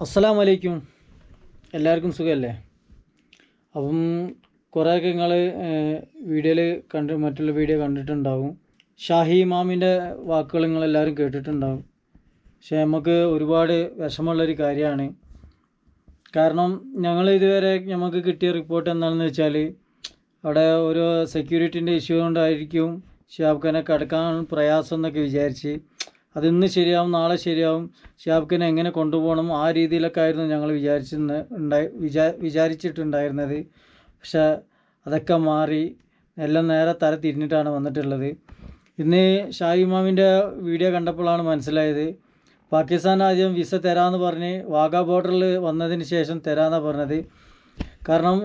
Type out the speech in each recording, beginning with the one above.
അസ്സലാമു അലൈക്കും. എല്ലാവർക്കും സുഖമല്ലേ? അപ്പം കുറേയൊക്കെ നിങ്ങൾ വീഡിയോയിൽ മറ്റുള്ള വീഡിയോ കണ്ടിട്ടുണ്ടാവും. ഷാഹി ഇമാമിൻ്റെ വാക്കുകൾ നിങ്ങളെല്ലാവരും കേട്ടിട്ടുണ്ടാവും. പക്ഷേ നമുക്ക് ഒരുപാട് വിഷമമുള്ളൊരു കാര്യമാണ്. കാരണം ഞങ്ങൾ ഇതുവരെ നമുക്ക് കിട്ടിയ റിപ്പോർട്ട് എന്താണെന്ന് വെച്ചാൽ അവിടെ ഒരു സെക്യൂരിറ്റീൻ്റെ ഇഷ്യൂ കൊണ്ടായിരിക്കും ഷിഹാബ് ഖാനെ കടക്കാൻ പ്രയാസം എന്നൊക്കെ വിചാരിച്ച് അതിന്ന് ശരിയാവും, നാളെ ശരിയാവും, ഷിഹാബ് ഖാനെ എങ്ങനെ കൊണ്ടുപോകണം ആ രീതിയിലൊക്കെ ആയിരുന്നു ഞങ്ങൾ വിചാരിച്ചിട്ടുണ്ടായിരുന്നത്. പക്ഷേ അതൊക്കെ മാറി എല്ലാം നേരെ തല തിരിഞ്ഞിട്ടാണ് വന്നിട്ടുള്ളത്. ഇന്ന് ഷാഹി ഇമാമിൻ്റെ വീഡിയോ കണ്ടപ്പോഴാണ് മനസ്സിലായത് പാകിസ്ഥാൻ ആദ്യം വിസ തരാമെന്ന് പറഞ്ഞ് വാഗാ ബോർഡറിൽ വന്നതിന് ശേഷം തരാമെന്നാണ് പറഞ്ഞത്. കാരണം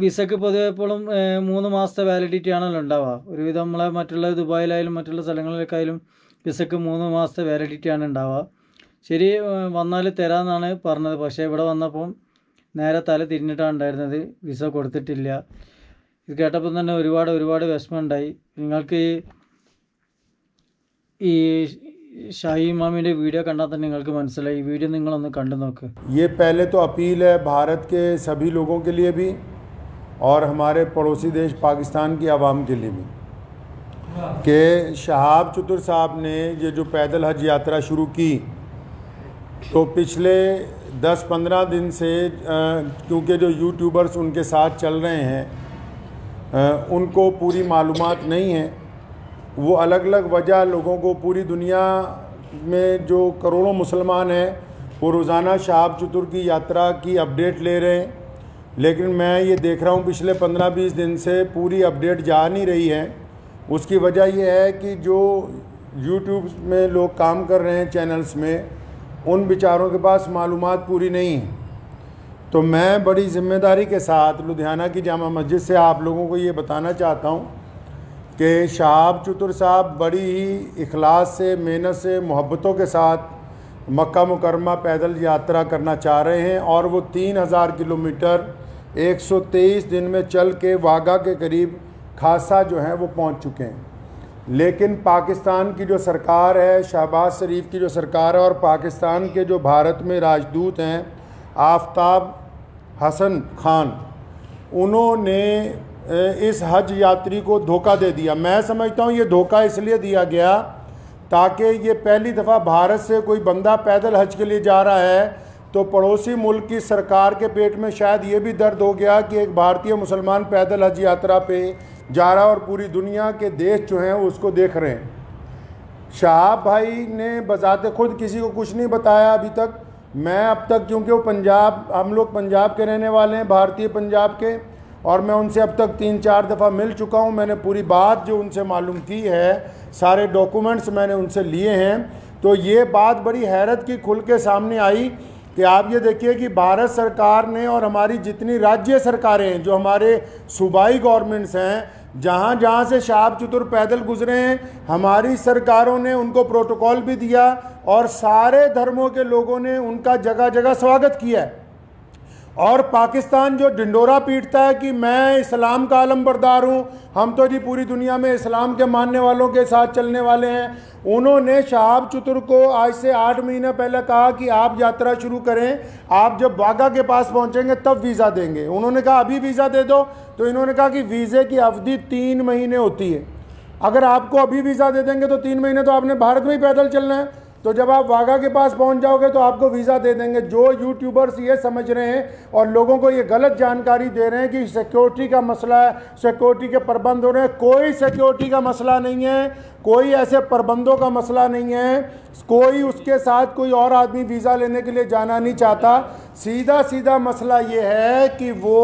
വിസയ്ക്ക് പൊതുവെ എപ്പോഴും 3 മാസത്തെ വാലിഡിറ്റി ആണല്ലോ ഉണ്ടാവുക. ഒരുവിധം നമ്മളെ മറ്റുള്ള ദുബായിലായാലും മറ്റുള്ള സ്ഥലങ്ങളിലേക്കായാലും വിസയ്ക്ക് 3 മാസത്തെ വാലിഡിറ്റിയാണ് ഉണ്ടാവുക. ശരി, വന്നാൽ തരാമെന്നാണ് പറഞ്ഞത്. പക്ഷേ ഇവിടെ വന്നപ്പം നേരെ തല തിരിഞ്ഞിട്ടാണ് ഉണ്ടായിരുന്നത്, വിസ കൊടുത്തിട്ടില്ല. ഇത് കേട്ടപ്പോൾ തന്നെ ഒരുപാട് വിഷമമുണ്ടായി. നിങ്ങൾക്ക് ഈ ഷാഹി ഇമാമിൻ്റെ വീഡിയോ കണ്ടാൽ തന്നെ നിങ്ങൾക്ക് മനസ്സിലായി. ഈ വീഡിയോ നിങ്ങളൊന്ന് കണ്ടു നോക്ക്. ये पहले तो अपील है भारत के सभी लोगों के लिए भी और हमारे पड़ोसी देश पाकिस्तान की आवाम के लिए भी कि शहाब चतुर साहब ने ये जो पैदल हज यात्रा शुरू की तो पिछले 10-15 दिन से क्योंकि जो यूट्यूबर्स उनके साथ चल रहे हैं उनको पूरी मालूमात नहीं है। वो अलग अलग वजह लोगों को, पूरी दुनिया में जो करोड़ों मुसलमान हैं वो रोज़ाना शहाब चतुर की यात्रा की अपडेट ले रहे हैं, लेकिन मैं ये देख रहा हूँ पिछले 15-20 दिन से पूरी अपडेट जा नहीं रही है। उसकी वजह ये है कि जो यूट्यूब में लोग काम कर रहे हैं चैनल्स में, उन बेचारों के पास मालूमात पूरी नहीं है। तो मैं बड़ी ज़िम्मेदारी के साथ लुधियाना की जामा मस्जिद से आप लोगों को ये बताना चाहता हूँ कि शहाब चतुर साहब बड़ी ही इखलास से, मेहनत से, मोहब्बतों के साथ मक्का मुकरमा पैदल यात्रा करना चाह रहे हैं और वो 3000 किलोमीटर 123 दिन में चल के वाघा के करीब खासा जो है वो पहुंच चुके हैं। लेकिन पाकिस्तान की जो सरकार है, शहबाज शरीफ की जो सरकार है और पाकिस्तान के जो भारत में राजदूत हैं आफ्ताब हसन खान, उन्होंने इस हज यात्री को धोखा दे दिया। मैं समझता हूँ ये धोखा इसलिए दिया गया ताकि ये पहली दफ़ा भारत से कोई बंदा पैदल हज के लिए जा रहा है तो पड़ोसी मुल्क की सरकार के पेट में शायद ये भी दर्द हो गया कि एक भारतीय मुसलमान पैदल हज यात्रा पे जा रहा है और पूरी दुनिया के देश जो हैं उसको देख रहे हैं। शहाब भाई ने बजाते खुद किसी को कुछ नहीं बताया अभी तक। मैं अब तक, क्योंकि वो पंजाब, हम लोग पंजाब के रहने वाले हैं, भारतीय पंजाब के, और मैं उनसे अब तक 3-4 दफ़ा मिल चुका हूँ। मैंने पूरी बात जो उनसे मालूम की है, सारे डॉक्यूमेंट्स मैंने उनसे लिए हैं। तो ये बात बड़ी हैरत की खुल के सामने आई कि आप ये देखिए कि भारत सरकार ने और हमारी जितनी राज्य सरकारें हैं, जो हमारे सूबाई गवर्नमेंट्स हैं, जहाँ जहाँ से शहाब चतुर पैदल गुजरे हैं, हमारी सरकारों ने उनको प्रोटोकॉल भी दिया और सारे धर्मों के लोगों ने उनका जगह जगह स्वागत किया है। और पाकिस्तान जो ढिंडोरा पीटता है कि मैं इस्लाम का आलम बरदार हूँ, हम तो जी पूरी दुनिया में इस्लाम के मानने वालों के साथ चलने वाले हैं, उन्होंने शहाब चतुर को आज से 8 महीने पहले कहा कि आप यात्रा शुरू करें, आप जब वाघा के पास पहुँचेंगे तब वीज़ा देंगे। उन्होंने कहा अभी वीज़ा दे दो, तो इन्होंने कहा कि वीज़े की अवधि 3 महीने होती है। अगर आपको अभी वीज़ा दे देंगे तो 3 महीने तो आपने भारत में ही पैदल चलना है, तो जब आप वाघा के पास पहुंच जाओगे तो आपको वीज़ा दे देंगे। जो यूट्यूबर्स ये समझ रहे हैं और लोगों को ये गलत जानकारी दे रहे हैं कि सिक्योरिटी का मसला है, सिक्योरिटी के प्रबंध हो रहे हैं, कोई सिक्योरिटी का मसला नहीं है, कोई ऐसे प्रबंधों का मसला नहीं है, कोई उसके साथ कोई और आदमी वीज़ा लेने के लिए जाना नहीं चाहता। सीधा मसला ये है कि वो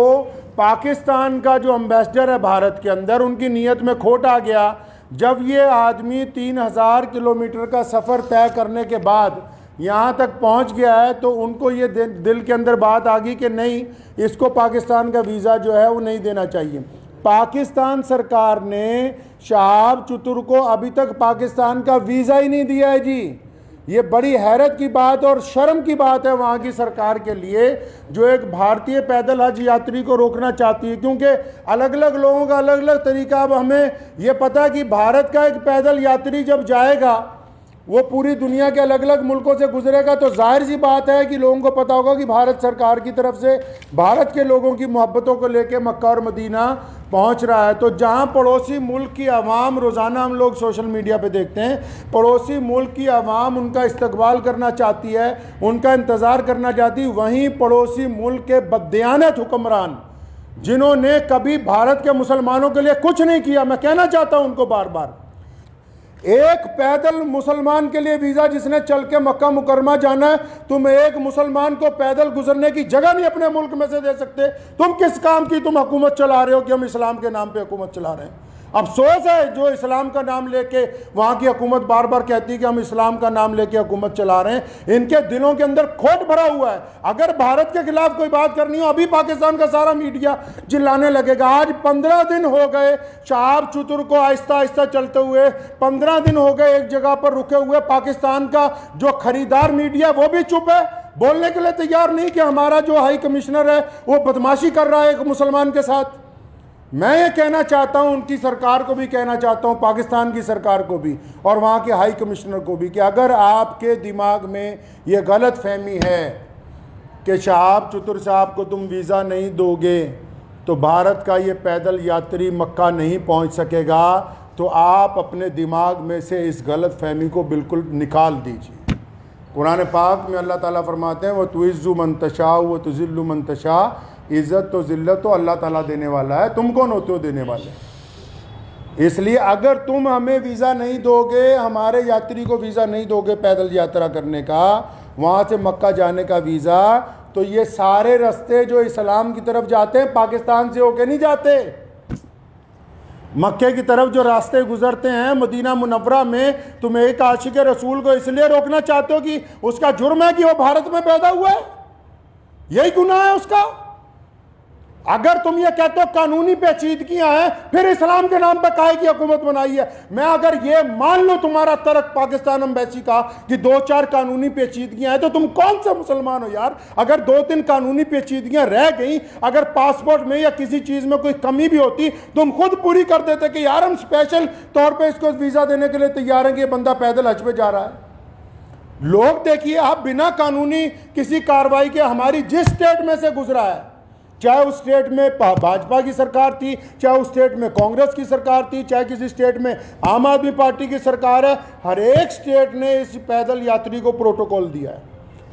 पाकिस्तान का जो एम्बेसडर है भारत के अंदर, उनकी नीयत में खोट आ गया। जब ये आदमी 3000 किलोमीटर का सफ़र तय करने के बाद यहाँ तक पहुँच गया है तो उनको ये दिल के अंदर बात आ गई कि नहीं, इसको पाकिस्तान का वीज़ा जो है वो नहीं देना चाहिए। पाकिस्तान सरकार ने शहाब चतुर को अभी तक पाकिस्तान का वीज़ा ही नहीं दिया है जी। ये बड़ी हैरत की बात और शर्म की बात है वहाँ की सरकार के लिए, जो एक भारतीय पैदल हज यात्री को रोकना चाहती है। क्योंकि अलग अलग लोगों का अलग अलग तरीका। अब हमें ये पता है कि भारत का एक पैदल यात्री जब जाएगा वो पूरी दुनिया के अलग अलग मुल्कों से गुजरेगा तो जाहिर सी बात है कि लोगों को पता होगा कि भारत सरकार की तरफ से भारत के लोगों की मोहब्बतों को लेके मक्का और मदीना पहुंच रहा है। तो जहां पड़ोसी मुल्क की आवाम, रोज़ाना हम लोग सोशल मीडिया पे देखते हैं, पड़ोसी मुल्क की आवाम उनका इस्तकबाल करना चाहती है, उनका इंतज़ार करना चाहती है, वहीं पड़ोसी मुल्क के बददियानत हुक्मरान जिन्होंने कभी भारत के मुसलमानों के लिए कुछ नहीं किया, मैं कहना चाहता हूं उनको बार बार, एक पैदल मुसलमान के लिए वीज़ा जिसने चल के मक्का मुकरमा जाना है, तुम एक मुसलमान को पैदल गुजरने की जगह नहीं अपने मुल्क में से दे सकते। तुम किस काम की तुम हुकूमत चला रहे हो कि हम इस्लाम के नाम पे हुकूमत चला रहे हैं। अफसोस है जो इस्लाम का नाम लेके वहाँ की हुकूमत बार बार कहती है कि हम इस्लाम का नाम लेके हुकूमत चला रहे हैं, इनके दिलों के अंदर खोट भरा हुआ है। अगर भारत के खिलाफ कोई बात करनी हो, अभी पाकिस्तान का सारा मीडिया चिल्लाने लगेगा। आज 15 दिन हो गए शहाब चतुर को आहिस्ता आहिस्ता चलते हुए, 15 दिन हो गए एक जगह पर रुके हुए। पाकिस्तान का जो खरीदार मीडिया वो भी चुप है, बोलने के लिए तैयार नहीं कि हमारा जो हाई कमिश्नर है वो बदमाशी कर रहा है एक मुसलमान के साथ। मैं ये कहना चाहता हूं, उनकी सरकार को भी कहना चाहता हूं, पाकिस्तान की सरकार को भी और वहाँ के हाई कमिश्नर को भी, कि अगर आपके दिमाग में ये गलत फहमी है कि शहाब चतुर साहब को तुम वीज़ा नहीं दोगे तो भारत का ये पैदल यात्री मक्का नहीं पहुँच सकेगा, तो आप अपने दिमाग में से इस गलत फहमी को बिल्कुल निकाल दीजिए। कुरान पाक में अल्लाह ताला फरमाते हैं, वह तुइज़्ज़ु मन तशा व तुज़िल्लु मन तशा, इज़्ज़त तो ज़िल्लत तो अल्लाह ताला देने वाला है, तुम कौन होते हो देने वाले। इसलिए अगर तुम हमें वीज़ा नहीं दोगे, हमारे यात्री को वीज़ा नहीं दोगे पैदल यात्रा करने का, वहाँ से मक्का जाने का वीज़ा, तो ये सारे रास्ते जो इस्लाम की तरफ जाते हैं पाकिस्तान से होके नहीं जाते। मक्के की तरफ जो रास्ते गुजरते हैं मदीना मुनव्वरा में, तुम एक आशिक रसूल को इसलिए रोकना चाहते हो कि उसका जुर्म है कि वो भारत में पैदा हुआ है, यही गुनाह है उसका। अगर तुम ये कहते हो कानूनी पेचीदगियां हैं, फिर इस्लाम के नाम पर काहे की हुकूमत बनाई है। मैं अगर ये मान लो तुम्हारा तर्क पाकिस्तान एम्बेसी का कि 2-4 कानूनी पेचीदगियां हैं, तो तुम कौन सा मुसलमान हो यार। अगर 2-3 कानूनी पेचीदगियां रह गई, अगर पासपोर्ट में या किसी चीज़ में कोई कमी भी होती, तुम खुद पूरी कर देते कि यार हम स्पेशल तौर पर इसको वीज़ा देने के लिए तैयार हैं कि ये बंदा पैदल हज पे जा रहा है। लोग देखिए, आप बिना कानूनी किसी कार्रवाई के हमारी जिस स्टेट में से गुजरा है, चाहे उस स्टेट में भाजपा की सरकार थी, चाहे उस स्टेट में कांग्रेस की सरकार थी, चाहे किसी स्टेट में आम आदमी पार्टी की सरकार है, हर एक स्टेट ने इस पैदल यात्री को प्रोटोकॉल दिया है,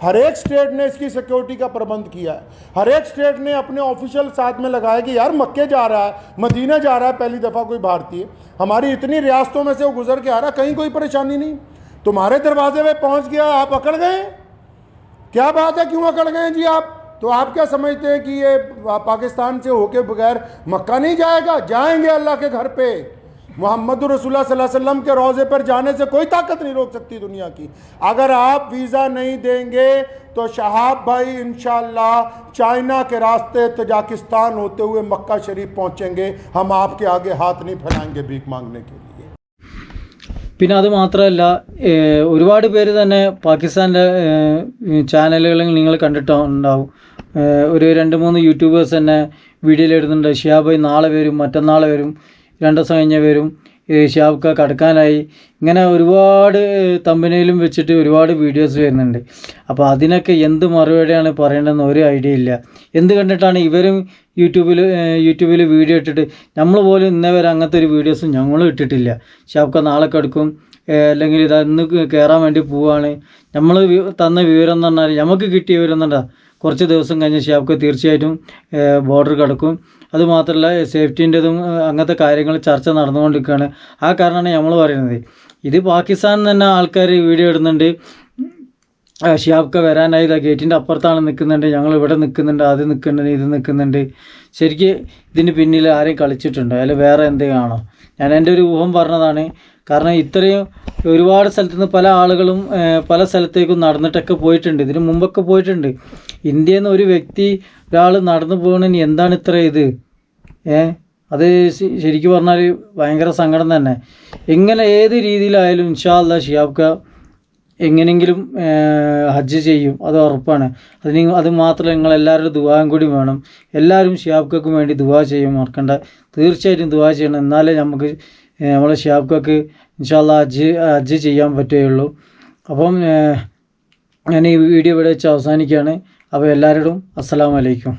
हर एक स्टेट ने इसकी सिक्योरिटी का प्रबंध किया है, हर एक स्टेट ने अपने ऑफिशियल साथ में लगाया कि यार मक्के जा रहा है, मदीना जा रहा है पहली दफ़ा कोई भारतीय, हमारी इतनी रियासतों में से वो गुजर के आ रहा, कहीं कोई परेशानी नहीं। तुम्हारे दरवाजे पे पहुंच गया, आप अकड़ गए, क्या बात है, क्यों अकड़ गए जी आप। तो आप क्या समझते हैं कि ये पाकिस्तान से होके बगैर मक्का नहीं जाएगा? जाएंगे अल्लाह के घर पे। मोहम्मद रसूलुल्लाह सल्लल्लाहु अलैहि वसल्लम के रोज़े पर जाने से कोई ताकत नहीं रोक सकती दुनिया की। अगर आप वीज़ा नहीं देंगे तो शहाब भाई इंशाअल्लाह चाइना के रास्ते तजाकिस्तान होते हुए मक्का शरीफ पहुँचेंगे। हम आपके आगे हाथ नहीं फैलाएंगे भीख मांगने के लिए। പിന്നെ അത് മാത്രമല്ല, ഒരുപാട് പേര് തന്നെ പാകിസ്ഥാൻ്റെ ചാനലുകളിൽ നിങ്ങൾ കണ്ടിട്ടുണ്ടാവും. ഒരു 2-3 യൂട്യൂബേഴ്സ് തന്നെ വീഡിയോയിൽ ഇടുന്നുണ്ട്, ഷിഹാബ് ഭായി നാളെ വരും, മറ്റന്നാൾ വരും, 2 ദിവസം കഴിഞ്ഞ് വരും, ഷിഹാബ്ക്ക് കടക്കാനായി, ഇങ്ങനെ ഒരുപാട് തമ്പനയിലും വെച്ചിട്ട് ഒരുപാട് വീഡിയോസ് വരുന്നുണ്ട്. അപ്പോൾ അതിനൊക്കെ എന്ത് മറുപടിയാണ് പറയേണ്ടതെന്ന് ഒരു ഐഡിയ ഇല്ല. എന്ത് കണ്ടിട്ടാണ് ഇവരും യൂട്യൂബിൽ വീഡിയോ ഇട്ടിട്ട്, നമ്മൾ പോലും ഇന്നേ വരെ അങ്ങനത്തെ ഒരു വീഡിയോസും ഞങ്ങളും ഇട്ടിട്ടില്ല. ഷിഹാബ്ക്ക് നാളെ കിടക്കും, അല്ലെങ്കിൽ ഇന്ന് കയറാൻ വേണ്ടി പോവുകയാണ്. നമ്മൾ തന്ന വിവരം എന്ന് പറഞ്ഞാൽ, നമുക്ക് കിട്ടിയ വിവരം എന്ന് പറഞ്ഞാൽ കുറച്ച് ദിവസം കഴിഞ്ഞ് ഷിഹാബ്ക്ക് തീർച്ചയായിട്ടും ബോർഡർ കടക്കും. അതുമാത്രമല്ല സേഫ്റ്റീൻ്റെതും അങ്ങനത്തെ കാര്യങ്ങൾ ചർച്ച നടന്നുകൊണ്ടിരിക്കുകയാണ്. ആ കാരണമാണ് നമ്മൾ പറയുന്നത്. ഇത് പാകിസ്ഥാനിൽ തന്നെ ആൾക്കാർ വീഡിയോ ഇടുന്നുണ്ട്, ഷിഹാബ്ക്ക് വരാനായി ഗേറ്റിൻ്റെ അപ്പുറത്താണ് നിൽക്കുന്നുണ്ട്, ഞങ്ങൾ ഇവിടെ നിൽക്കുന്നുണ്ട്, അത് നിൽക്കുന്നുണ്ട്, ഇത് നിൽക്കുന്നുണ്ട്. ശരിക്ക് ഇതിന് പിന്നിൽ ആരെയും കളിച്ചിട്ടുണ്ടോ, അതിൽ വേറെ എന്തെങ്കിലും ആണോ? ഞാൻ എൻ്റെ ഒരു ഊഹം പറഞ്ഞതാണ്. കാരണം ഇത്രയും ഒരുപാട് സ്ഥലത്തു നിന്ന് പല ആളുകളും പല സ്ഥലത്തേക്കും നടന്നിട്ടൊക്കെ പോയിട്ടുണ്ട്, ഇതിന് മുമ്പൊക്കെ പോയിട്ടുണ്ട്. ഇന്ത്യയിൽ നിന്ന് ഒരു വ്യക്തി ഒരാൾ നടന്നു പോകണമെന്ന് എന്താണ് ഇത്ര ഇത് അത് ശരിക്കും പറഞ്ഞാൽ ഭയങ്കര സങ്കടം തന്നെ. എങ്ങനെ ഏത് രീതിയിലായാലും ഇൻഷാ അല്ലാഹ് ഷിഹാബ്ക്ക് എങ്ങനെയെങ്കിലും ഹജ്ജ് ചെയ്യും, അത് ഉറപ്പാണ്. അത് മാത്രമല്ല, നിങ്ങളെല്ലാവരുടെ ദുആയും കൂടി വേണം. എല്ലാവരും ഷിഹാബ്ക്കും വേണ്ടി ദുആ ചെയ്യും, മറക്കണ്ട. തീർച്ചയായിട്ടും ദുആ ചെയ്യണം, എന്നാലേ നമുക്ക് നമ്മളെ ഷിഹാബ്ക്ക് ഇൻഷാ അല്ലാ ഹജ്ജ് ചെയ്യാൻ പറ്റുകയുള്ളൂ. അപ്പം ഞാൻ ഈ വീഡിയോ ഇവിടെ വെച്ച് അവസാനിക്കുകയാണ്. അപ്പോൾ എല്ലാവരോടും അസ്സലാമു അലൈക്കും.